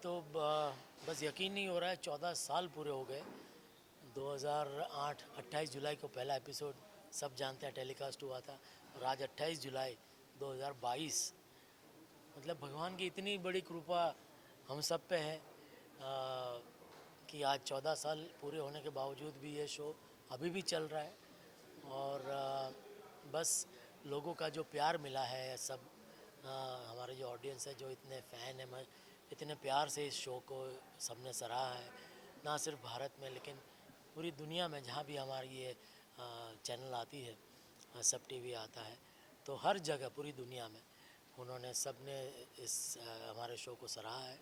तो बस यकीन नहीं हो रहा है, 14 साल पूरे हो गए। 2008 28 जुलाई को पहला एपिसोड सब जानते हैं टेलीकास्ट हुआ था, और आज 28 जुलाई 2022। मतलब भगवान की इतनी बड़ी कृपा हम सब पे है कि आज 14 साल पूरे होने के बावजूद भी ये शो अभी भी चल रहा है। और बस लोगों का जो प्यार मिला है, सब हमारे जो ऑडियंस है, जो इतने फ़ैन हैं, इतने प्यार से इस शो को सबने सराहा है, ना सिर्फ भारत में लेकिन पूरी दुनिया में जहाँ भी हमारी ये चैनल आती है, सब टीवी आता है, तो हर जगह पूरी दुनिया में उन्होंने सब ने इस हमारे शो को सराहा है।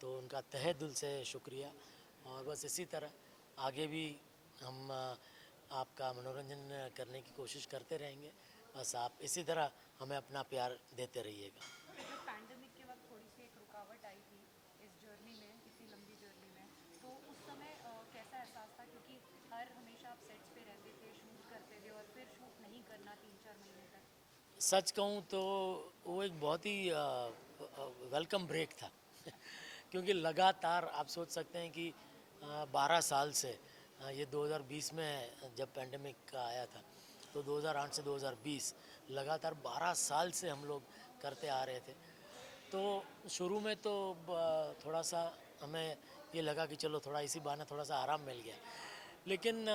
तो उनका तहे दिल से शुक्रिया। और बस इसी तरह आगे भी हम आपका मनोरंजन करने की कोशिश करते रहेंगे। बस आप इसी तरह हमें अपना प्यार देते रहिएगा। जो पैंडेमिक के वक्त थोड़ी सी एक रुकावट आई थी इस जर्नी में, इतनी लंबी जर्नी में, तो उस समय कैसा एहसास था? क्योंकि हर हमेशा आप सेट्स पे रहते थे, शूट करते थे और फिर शूट नहीं करना 3-4 महीने तक। सच कहूँ तो वो एक बहुत ही वेलकम ब्रेक था क्योंकि लगातार आप सोच सकते हैं कि 12 साल से ये 2020 में जब पेंडेमिक आया था, तो 2008 से 2020 लगातार 12 साल से हम लोग करते आ रहे थे। तो शुरू में तो थोड़ा सा हमें ये लगा कि चलो थोड़ा इसी बहाने थोड़ा सा आराम मिल गया, लेकिन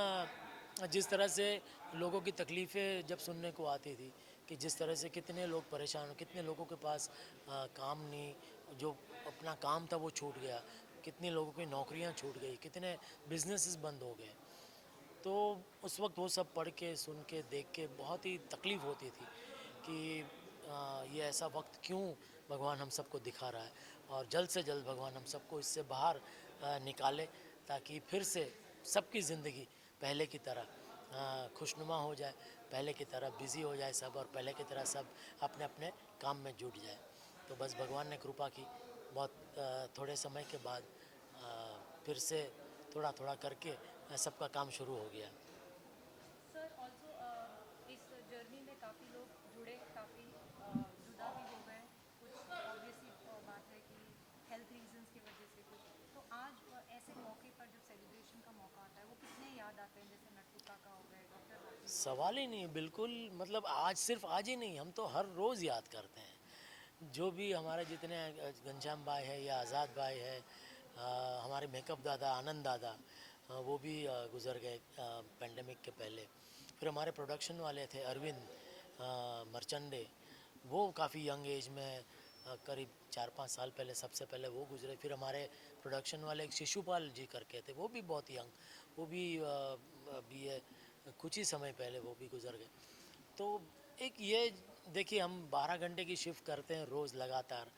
जिस तरह से लोगों की तकलीफ़ें जब सुनने को आती थी कि जिस तरह से कितने लोग परेशान, कितने लोगों के पास काम नहीं, जो अपना काम था वो छूट गया, कितने लोगों की नौकरियां छूट गई, कितने बिजनेसेस बंद हो गए, तो उस वक्त वो सब पढ़ के, सुन के, देख के बहुत ही तकलीफ़ होती थी कि ये ऐसा वक्त क्यों भगवान हम सबको दिखा रहा है, और जल्द से जल्द भगवान हम सबको इससे बाहर निकाले, ताकि फिर से सबकी ज़िंदगी पहले की तरह खुशनुमा हो जाए, पहले की तरह बिज़ी हो जाए सब, और पहले की तरह सब अपने अपने काम में जुट जाए। तो बस भगवान ने कृपा की, बहुत थोड़े समय के बाद फिर से थोड़ा थोड़ा करके सबका काम शुरू हो गया। सर ऑल्सो इस जर्नी में काफ़ी लोग जुड़े, काफ़ी जुदा भी हो गए। कुछ ऑब्वियसली बात है कि हेल्थ रीजंस की वजह से कुछ। तो आज ऐसे मौके पर जब सेलिब्रेशन का मौका आता है, वो कितने याद आते हैं? जैसे नट्टू काका हो गए, डॉक्टर रॉकी हो गए। सवाल ही नहीं, बिल्कुल। मतलब आज, सिर्फ आज ही नहीं, हम तो हर रोज़ याद करते हैं जो भी हमारे जितने घनश्याम भाई है या आज़ाद भाई है, हमारे मेकअप दादा आनंद दादा, वो भी गुज़र गए पेंडेमिक के पहले। फिर हमारे प्रोडक्शन वाले थे अरविंद मर्चंडे, वो काफ़ी यंग एज में करीब 4-5 साल पहले, सबसे पहले वो गुजरे। फिर हमारे प्रोडक्शन वाले एक शिशुपाल जी करके थे, वो भी बहुत यंग, वो भी अभी ये कुछ ही समय पहले वो भी गुजर गए। तो एक ये देखिए, हम 12 घंटे की शिफ्ट करते हैं रोज़ लगातार,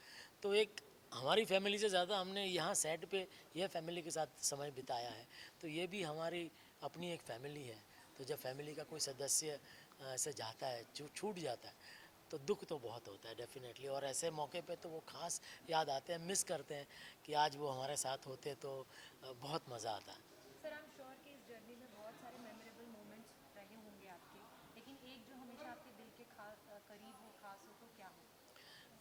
तो एक हमारी फैमिली से ज़्यादा हमने यहाँ सेट पे यह फैमिली के साथ समय बिताया है, तो ये भी हमारी अपनी एक फैमिली है। तो जब फैमिली का कोई सदस्य ऐसे जाता है, जो छूट जाता है, तो दुख तो बहुत होता है डेफिनेटली। और ऐसे मौके पे तो वो खास याद आते हैं, मिस करते हैं कि आज वो हमारे साथ होते तो बहुत मज़ा आता है। सर आई एम श्योर कि इस जर्नी में बहुत सारे मेमोरेबल मोमेंट्स रहे होंगे आपके, लेकिन एक जो हमेशा आपके दिल के करीब हो, खास हो, तो क्या हो?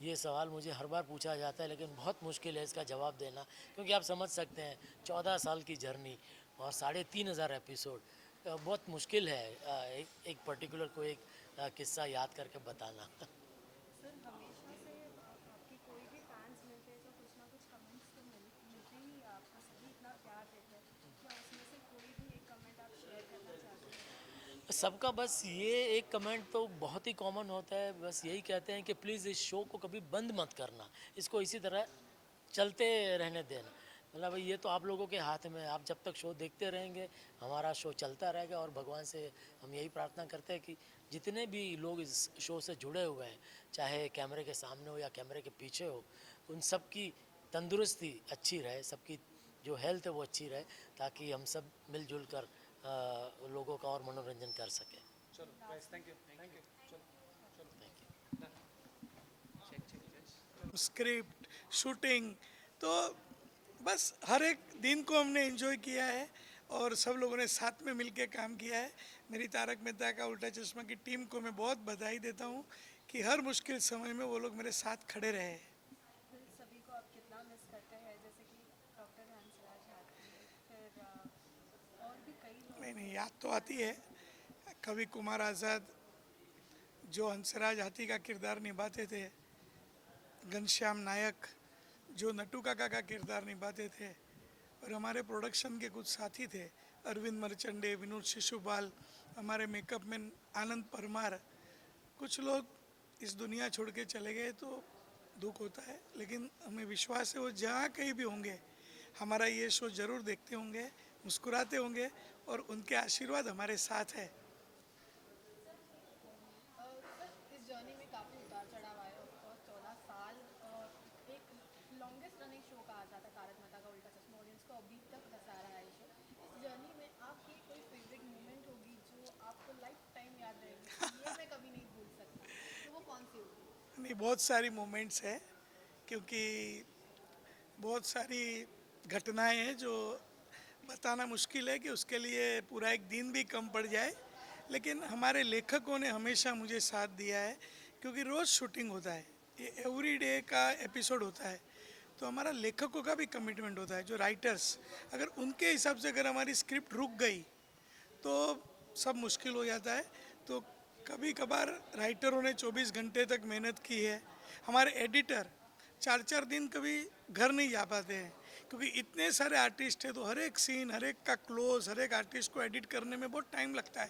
ये सवाल मुझे हर बार पूछा जाता है, लेकिन बहुत मुश्किल है इसका जवाब देना, क्योंकि आप समझ सकते हैं 14 साल की जर्नी और 3,500 एपिसोड, बहुत मुश्किल है एक पर्टिकुलर को एक किस्सा याद करके बताना सर हमेशा से आपके कोई भी फैंस मिलते हैं तो कुछ ना कुछ कमेंट्स तो मिलते ही हैं आपको, सभी इतना प्यार देते हैं। क्या उसमें से कोई भी एक कमेंट आप शेयर करना चाहते हैं? सबका बस ये एक कमेंट तो बहुत ही कॉमन होता है, बस यही कहते हैं कि प्लीज़ इस शो को कभी बंद मत करना, इसको इसी तरह चलते रहने देना। मतलब भाई, ये तो आप लोगों के हाथ में है, आप जब तक शो देखते रहेंगे हमारा शो चलता रहेगा। और भगवान से हम यही प्रार्थना करते हैं कि जितने भी लोग इस शो से जुड़े हुए हैं, चाहे कैमरे के सामने हो या कैमरे के पीछे हो, उन सब की तंदुरुस्ती अच्छी रहे, सबकी जो हेल्थ है वो अच्छी रहे, ताकि हम सब मिलजुल कर लोगों का और मनोरंजन कर सकें। चलो guys, thank you, thank you. चलो चलो, thank you. Done. Check check check. Script, shooting, तो बस हर एक दिन को हमने एंजॉय किया है और सब लोगों ने साथ में मिलकर काम किया है। मेरी तारक मेहता का उल्टा चश्मा की टीम को मैं बहुत बधाई देता हूँ कि हर मुश्किल समय में वो लोग मेरे साथ खड़े रहे हैं। फिर सभी को आप कितना मिस करते हैं? जैसे कि नहीं, याद तो आती है। कवि कुमार आज़ाद जो हंसराज हाथी का किरदार निभाते थे, घनश्याम नायक जो नटू काका का किरदार निभाते थे, और हमारे प्रोडक्शन के कुछ साथी थे, अरविंद मर्चंडे, विनोद शिशुपाल, हमारे मेकअप मैन आनंद परमार, कुछ लोग इस दुनिया छोड़ के चले गए तो दुख होता है, लेकिन हमें विश्वास है वो जहाँ कहीं भी होंगे हमारा ये शो ज़रूर देखते होंगे, मुस्कुराते होंगे और उनके आशीर्वाद हमारे साथ है। सर इस जर्नी में काफ़ी उतार चढ़ाव आए ऑफ कोर्स 14 साल एक लॉन्गेस्ट रनिंग शो कहा जाता है तारक मेहता का उल्टा चश्मा, ऑडियंस को अभी तक हंसा रहा है ये शो। इस जर्नी में आपकी कोई फेवरेट मोमेंट होगी जो आपको लाइफ टाइम याद रहेगी कि ये मैं कभी नहीं भूल सकता, तो वो कौन सी होगी? नहीं, बहुत सारी मोमेंट्स है, क्योंकि बहुत सारी घटनाएं हैं जो बताना मुश्किल है कि उसके लिए पूरा एक दिन भी कम पड़ जाए, लेकिन हमारे लेखकों ने हमेशा मुझे साथ दिया है, क्योंकि रोज़ शूटिंग होता है, ये एवरी डे का एपिसोड होता है, तो हमारा लेखकों का भी कमिटमेंट होता है, जो राइटर्स, अगर उनके हिसाब से अगर हमारी स्क्रिप्ट रुक गई तो सब मुश्किल हो जाता है। तो कभी कभार राइटरों ने 24 घंटे तक मेहनत की है, हमारे एडिटर 4-4 दिन कभी घर नहीं जा पाते हैं, क्योंकि इतने सारे आर्टिस्ट हैं, तो हर एक सीन, हर एक का क्लोज, हर एक आर्टिस्ट को एडिट करने में बहुत टाइम लगता है।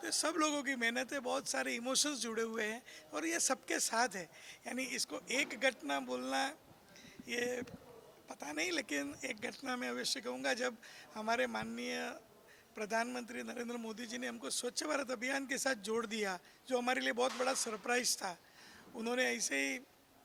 तो ये सब लोगों की मेहनत है, बहुत सारे इमोशंस जुड़े हुए हैं और ये सबके साथ है। यानी इसको एक घटना बोलना ये पता नहीं, लेकिन एक घटना मैं अवश्य कहूँगा, जब हमारे माननीय प्रधानमंत्री नरेंद्र मोदी जी ने हमको स्वच्छ भारत अभियान के साथ जोड़ दिया, जो हमारे लिए बहुत बड़ा सरप्राइज़ था। उन्होंने ऐसे ही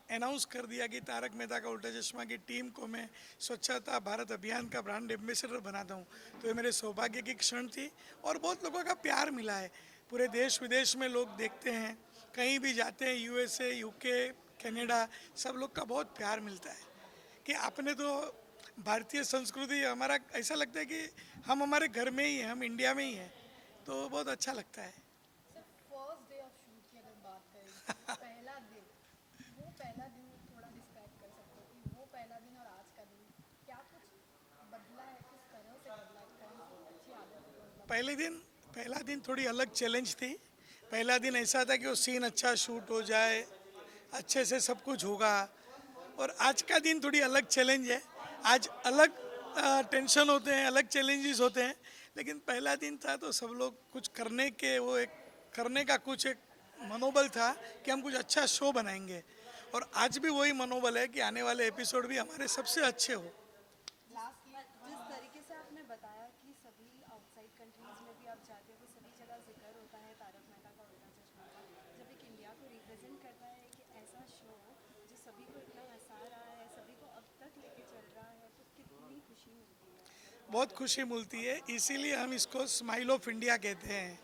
अनाउंस कर दिया कि तारक मेहता का उल्टा चश्मा की टीम को मैं स्वच्छता भारत अभियान का ब्रांड एम्बेसडर बनाता हूँ। तो ये मेरे सौभाग्य की क्षण थी और बहुत लोगों का प्यार मिला है। पूरे देश विदेश में लोग देखते हैं, कहीं भी जाते हैं, यूएसए, यूके, कनाडा, सब लोग का बहुत प्यार मिलता है कि आपने तो भारतीय संस्कृति, हमारा ऐसा लगता है कि हम हमारे घर में ही हैं, हम इंडिया में ही हैं, तो बहुत अच्छा लगता है। Sir first day of shoot की अगर बात करें, पहला दिन, वो पहला दिन थोड़ा डिस्क्राइब कर सकते हो कि वो पहला दिन और आज का दिन क्या कुछ बदला है, किस तरह से बदला है, कौन सी अच्छी आदत है मतलब? पहला दिन थोड़ी अलग चैलेंज थी। पहला दिन ऐसा था कि वो सीन अच्छा शूट हो जाए, अच्छे से सब कुछ होगा, और आज का दिन थोड़ी अलग चैलेंज है। आज अलग टेंशन होते हैं, अलग चैलेंजेस होते हैं, लेकिन पहला दिन था तो सब लोग कुछ करने के, वो एक करने का कुछ एक मनोबल था कि हम कुछ अच्छा शो बनाएंगे, और आज भी वही मनोबल है कि आने वाले एपिसोड भी हमारे सबसे अच्छे हो। लास्टली जिस तरीके से आपने बताया कि सभी आउटसाइड कंट्रीज में भी आप जाते हो तो सभी जगह जिक्र होता है तारक मेहता का उल्टा चश्मा का, जब एक इंडिया को रिप्रेजेंट करता है कि ऐसा शो जो सभी को इतना हंसा रहा है, सभी को अब तक लेके चल रहा है, तो कितनी खुशी मिलती है? बहुत खुशी मिलती है, इसीलिए हम इसको स्माइल ऑफ इंडिया कहते हैं।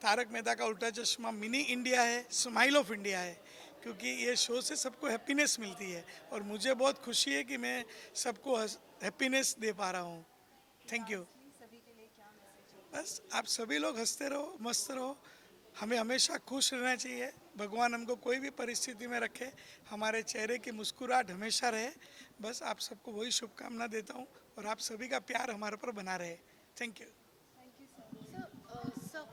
तारक मेहता का उल्टा चश्मा मिनी इंडिया है, स्माइल ऑफ इंडिया है, क्योंकि ये शो से सबको हैप्पीनेस मिलती है और मुझे बहुत खुशी है कि मैं सबको हैप्पीनेस दे पा रहा हूँ। Thank you. सभी के लिए क्या मैसेज है? बस आप सभी लोग हंसते रहो, मस्त रहो, हमें हमेशा खुश रहना चाहिए। भगवान हमको कोई भी परिस्थिति में रखे, हमारे चेहरे की मुस्कुराहट हमेशा रहे। बस आप सबको वही शुभकामना देता हूँ और आप सभी का प्यार हमारे पर बना रहे। Thank you. Thank you sir. Sir आज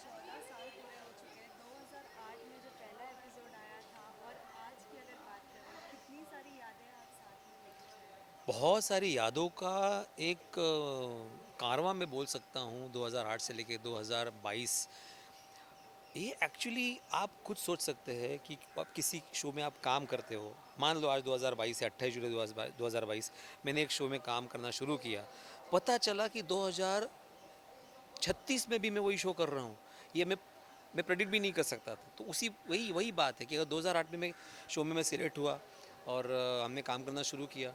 14 साल पूरे हो चुके हैं। 2008 में जो पहला एपिसोड आया था और आज की अगर बात करें, कितनी सारी यादें आप साथ में लेके चल रहे हैं? बहुत सारी यादों का एक कारवां मैं बोल सकता हूँ 2008 से लेके 2022। ये एक्चुअली आप खुद सोच सकते हैं कि आप किसी शो में आप काम करते हो, मान लो आज 2022 है, 28 जुलाई 2022 मैंने एक शो में काम करना शुरू किया, पता चला कि 2036 में भी मैं वही शो कर रहा हूँ। ये मैं प्रेडिक्ट भी नहीं कर सकता था। तो उसी वही बात है कि अगर 2008 में मैं शो में मैं सिलेक्ट हुआ और हमने काम करना शुरू किया,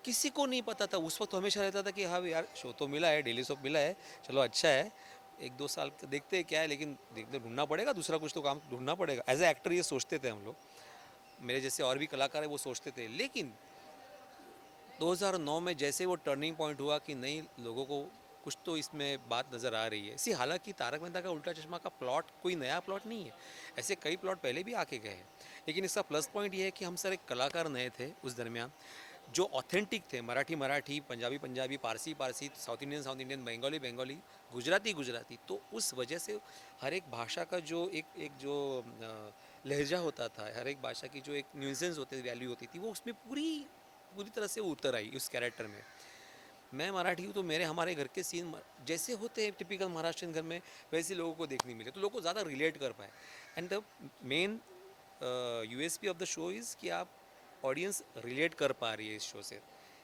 किसी को नहीं पता था उस वक्त। तो हमेशा रहता था कि हाँ यार शो तो मिला है, डेली सोप मिला है, चलो अच्छा है, 1-2 साल देखते हैं क्या है, लेकिन देखते ढूंढना पड़ेगा, दूसरा कुछ तो काम ढूंढना पड़ेगा। एज ए एक्टर ये सोचते थे हम लोग, मेरे जैसे और भी कलाकार है वो सोचते थे। लेकिन 2009 में जैसे वो टर्निंग पॉइंट हुआ कि नहीं, लोगों को कुछ तो इसमें बात नज़र आ रही है। इसी हालांकि तारक मेहता का उल्टा चश्मा का प्लॉट कोई नया प्लॉट नहीं है, ऐसे कई प्लॉट पहले भी आके गए हैं, लेकिन इसका प्लस पॉइंट ये है कि हम सारे कलाकार नए थे उस दरमियान। जो ऑथेंटिक थे, मराठी मराठी, पंजाबी पंजाबी, पारसी पारसी, साउथ इंडियन, बंगाली बंगाली, गुजराती गुजराती, तो उस वजह से हर एक भाषा का जो एक एक जो लहजा होता था, हर एक भाषा की जो एक न्यूसेंस होती थी, वैल्यू होती थी, वो उसमें पूरी पूरी तरह से उतर आई उस कैरेक्टर में। मैं मराठी हूँ तो मेरे हमारे घर के सीन जैसे होते हैं टिपिकल महाराष्ट्रियन घर में, वैसे लोगों को देखने मिले, तो लोगों को ज़्यादा रिलेट कर पाए। And the main USP of the show is कि आप ऑडियंस रिलेट कर पा रही है इस शो से,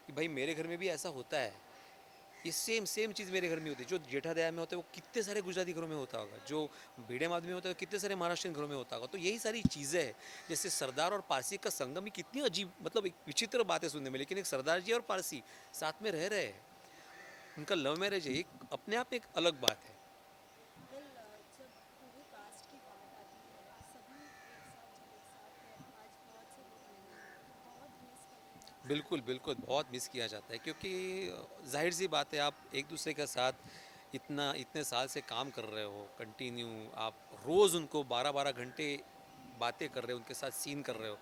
कि भाई मेरे घर में भी ऐसा होता है, ये सेम सेम चीज़ मेरे घर में होती है। जो जेठादया में होता है वो कितने सारे गुजराती घरों में होता होगा, जो भिड़े माधवी में होता है वो कितने सारे महाराष्ट्रियन घरों में होता होगा। तो यही सारी चीज़ें हैं, जैसे सरदार और पारसी का संगम ही कितनी अजीब, मतलब एक विचित्र बातें सुनने में, लेकिन एक सरदार जी और पारसी साथ में रह रहे हैं, उनका लव मैरिज है, एक अपने आप में एक अलग बात है। जब पूरे कास्ट की बात आती है, सभी एक साथ है, आज बहुत से लोग नहीं हैं, बहुत मिस करते हैं। बिल्कुल बिल्कुल, बहुत मिस किया जाता है, क्योंकि जाहिर सी बात है, आप एक दूसरे के साथ इतने साल से काम कर रहे हो कंटिन्यू, आप रोज़ उनको 12-12 घंटे बातें कर रहे हो, उनके साथ सीन कर रहे हो,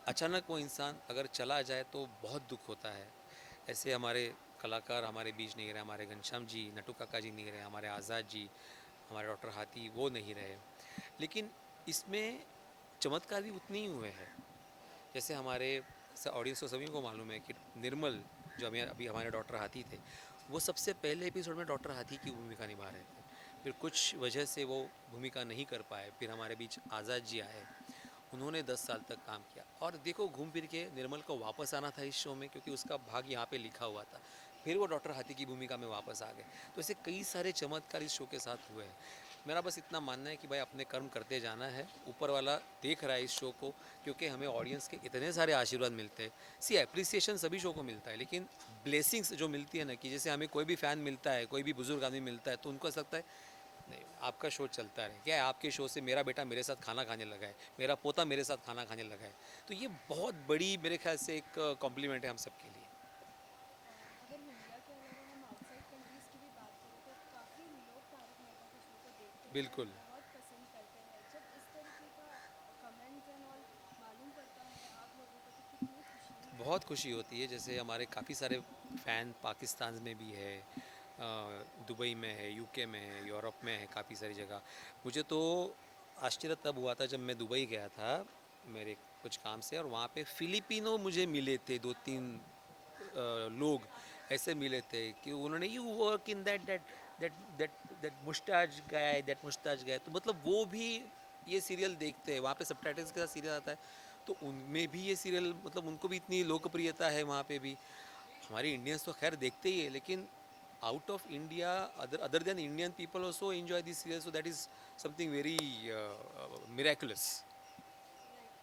अचानक वो इंसान अगर चला जाए तो बहुत दुख होता है। ऐसे हमारे कलाकार हमारे बीच नहीं रहे, हमारे घनश्याम जी, नटू काका जी नहीं रहे, हमारे आज़ाद जी, हमारे डॉक्टर हाथी वो नहीं रहे। लेकिन इसमें चमत्कार भी उतने ही हुए हैं। जैसे हमारे ऑडियंस को सभी को मालूम है कि निर्मल जो हमें अभी हमारे डॉक्टर हाथी थे, वो सबसे पहले एपिसोड में डॉक्टर हाथी की भूमिका निभा रहे थे, फिर कुछ वजह से वो भूमिका नहीं कर पाए, फिर हमारे बीच आज़ाद जी आए, उन्होंने 10 साल तक काम किया, और देखो घूम फिर के निर्मल को वापस आना था इस शो में, क्योंकि उसका भाग यहाँ पे लिखा हुआ था, फिर वो डॉक्टर हाथी की भूमिका में वापस आ गए। तो ऐसे कई सारे चमत्कार इस शो के साथ हुए हैं। मेरा बस इतना मानना है कि भाई अपने कर्म करते जाना है, ऊपर वाला देख रहा है इस शो को, क्योंकि हमें ऑडियंस के इतने सारे आशीर्वाद मिलते हैं। सी एप्रिसिएशन सभी शो को मिलता है, लेकिन ब्लेसिंग्स जो मिलती है ना, कि जैसे हमें कोई भी फ़ैन मिलता है, कोई भी बुजुर्ग आदमी मिलता है, तो उनको ऐसा लगता है नहीं, आपका शो चलता रहे, क्या है आपके शो से मेरा बेटा मेरे साथ खाना खाने लगा है, मेरा पोता मेरे साथ खाना खाने लगा है। तो ये बहुत बड़ी मेरे ख्याल से एक कॉम्प्लीमेंट है हम सब के लिए। अगर इंडिया के अलावा हम आउटसाइड कंट्रीज़ की भी बात करें तो काफ़ी लोग तारक मेहता के शो को देखते हैं, बिल्कुल। बहुत पसंद करते हैं। जब इस तरीके का कमेंट्स एंड ऑल मालूम पड़ता है आप लोगों को, तो कितनी खुशी होती बहुत खुशी होती है, जैसे हमारे काफ़ी सारे फ़ैन पाकिस्तान में भी है, दुबई में है, यूके में है, यूरोप में है, काफ़ी सारी जगह। मुझे तो आश्चर्य तब हुआ था जब मैं दुबई गया था मेरे कुछ काम से, और वहाँ पे फ़िलिपिनो मुझे मिले थे 2-3 लोग ऐसे मिले थे कि उन्होंने यू वर्क इन दैट मुस्ताज गाय, तो मतलब वो भी ये सीरियल देखते हैं, वहाँ पे सबटाइटल्स के साथ सीरियल आता है, तो उनमें भी ये सीरियल, मतलब उनको भी इतनी लोकप्रियता है वहाँ पे भी। हमारे इंडियंस तो खैर देखते ही है, लेकिन out of India other than Indian people also enjoy this serial, so that is something very miraculous.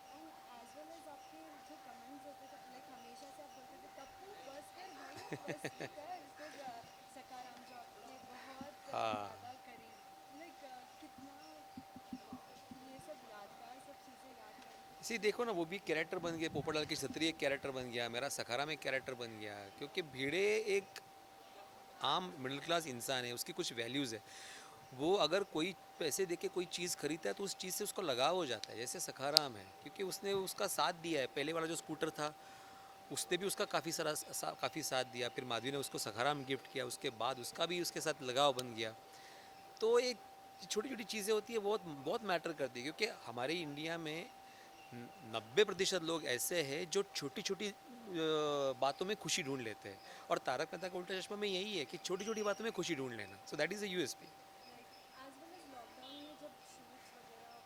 And as well as आपके जो कमेंट्स होते थे, लाइक हमेशा से आप बोलते थे कप्पू बस कर भाई, बस कर फिर सकाराम जो आपने बहुत हाँ, ज़्यादा करी, लाइक कितना ये सब यादगार सब चीज़ें याद करके। इसी देखो ना, वो भी कैरेक्टर बन गए, पोपटलाल की छतरी एक कैरेक्टर बन गया, मेरा सखारा में एक कैरेक्टर बन गया, क्योंकि भिड़े एक आम मिडिल क्लास इंसान है, उसकी कुछ वैल्यूज़ है, वो अगर कोई पैसे दे के कोई चीज़ खरीदता है तो उस चीज़ से उसको लगाव हो जाता है। जैसे सखाराम है, क्योंकि उसने उसका साथ दिया है, पहले वाला जो स्कूटर था उसने भी उसका काफ़ी साथ दिया, फिर माधवी ने उसको सखाराम गिफ्ट किया, उसके बाद उसका भी उसके साथ लगाव बन गया। तो एक छोटी छोटी चीज़ें होती है, बहुत बहुत मैटर करती है, क्योंकि हमारे इंडिया में 90% लोग ऐसे हैं जो छोटी छोटी बातों में खुशी ढूंढ लेते हैं, और तारक मेहता का उल्टा चश्मा में यही है कि छोटी छोटी बातों में खुशी ढूंढ लेना, so that is a USP. Like as well as lockdown में जब शूट्स वगैरह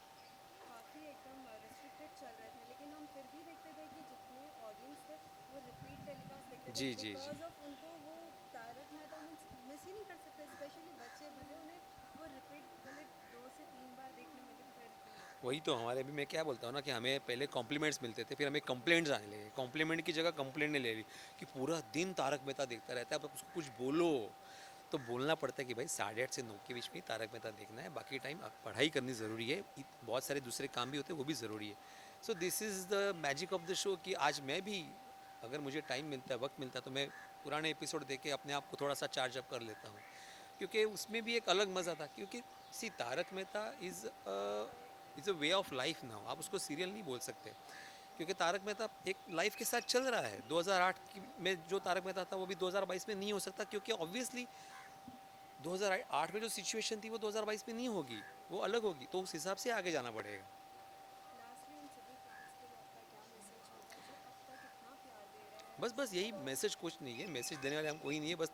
काफ़ी एकदम रिस्ट्रिक्टेड चल रहे थे, लेकिन हम फिर भी देखते थे कि जितने ऑडियंस थे वो रिपीट टेलीकास्ट देखते थे, जी जी जी। बिकॉज ऑफ उनको वो तारक मेहता मिस ही नहीं कर सकते, स्पेशली बच्चे, भले उन्हें वो रिपीट भले 2 से 3 बार देखने मिले फिर भी। वही तो हमारे भी, मैं क्या बोलता हूँ ना, कि हमें पहले कॉम्प्लीमेंट्स मिलते थे, फिर हमें कंप्लेंट्स आने लगे, कॉम्प्लीमेंट की जगह कंप्लेंट ने ले ली, कि पूरा दिन तारक मेहता देखता रहता है, अब उसको कुछ बोलो, तो बोलना पड़ता है कि भाई 8:30 से 9 के बीच में ही तारक मेहता देखना है, बाकी टाइम पढ़ाई करनी ज़रूरी है, बहुत सारे दूसरे काम भी होते हैं, वो भी ज़रूरी है। So this is the magic of the show, कि आज मैं भी अगर मुझे टाइम मिलता है, वक्त मिलता है, तो मैं पुराने एपिसोड देख के अपने आप को थोड़ा सा चार्ज अप कर लेता हूँ, क्योंकि उसमें भी एक अलग मज़ा था, क्योंकि see Tarak Mehta is a way of life now, आप उसको सीरियल नहीं बोल सकते, क्योंकि तारक मेहता एक लाइफ के साथ चल रहा है। 2008 में जो तारक मेहता था वो भी 2022 में नहीं हो सकता, क्योंकि ऑब्वियसली 2008 में जो सिचुएशन थी वो 2022 में नहीं होगी, वो अलग होगी, तो उस हिसाब से आगे जाना पड़ेगा। बस यही मैसेज, कुछ नहीं है, मैसेज देने वाले हम कोई नहीं है, बस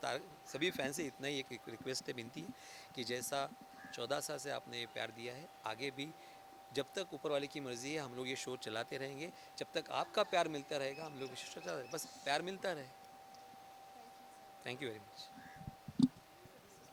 सभी फैन से इतना ही एक रिक्वेस्ट है, विनती है कि जैसा 14 साल से आपने प्यार दिया है, आगे भी जब तक ऊपर वाले की मर्ज़ी है हम लोग ये शो चलाते रहेंगे, जब तक आपका प्यार मिलता रहेगा हम लोग ये शो चलाते रहेंगे, बस प्यार मिलता रहे। Thank you very much.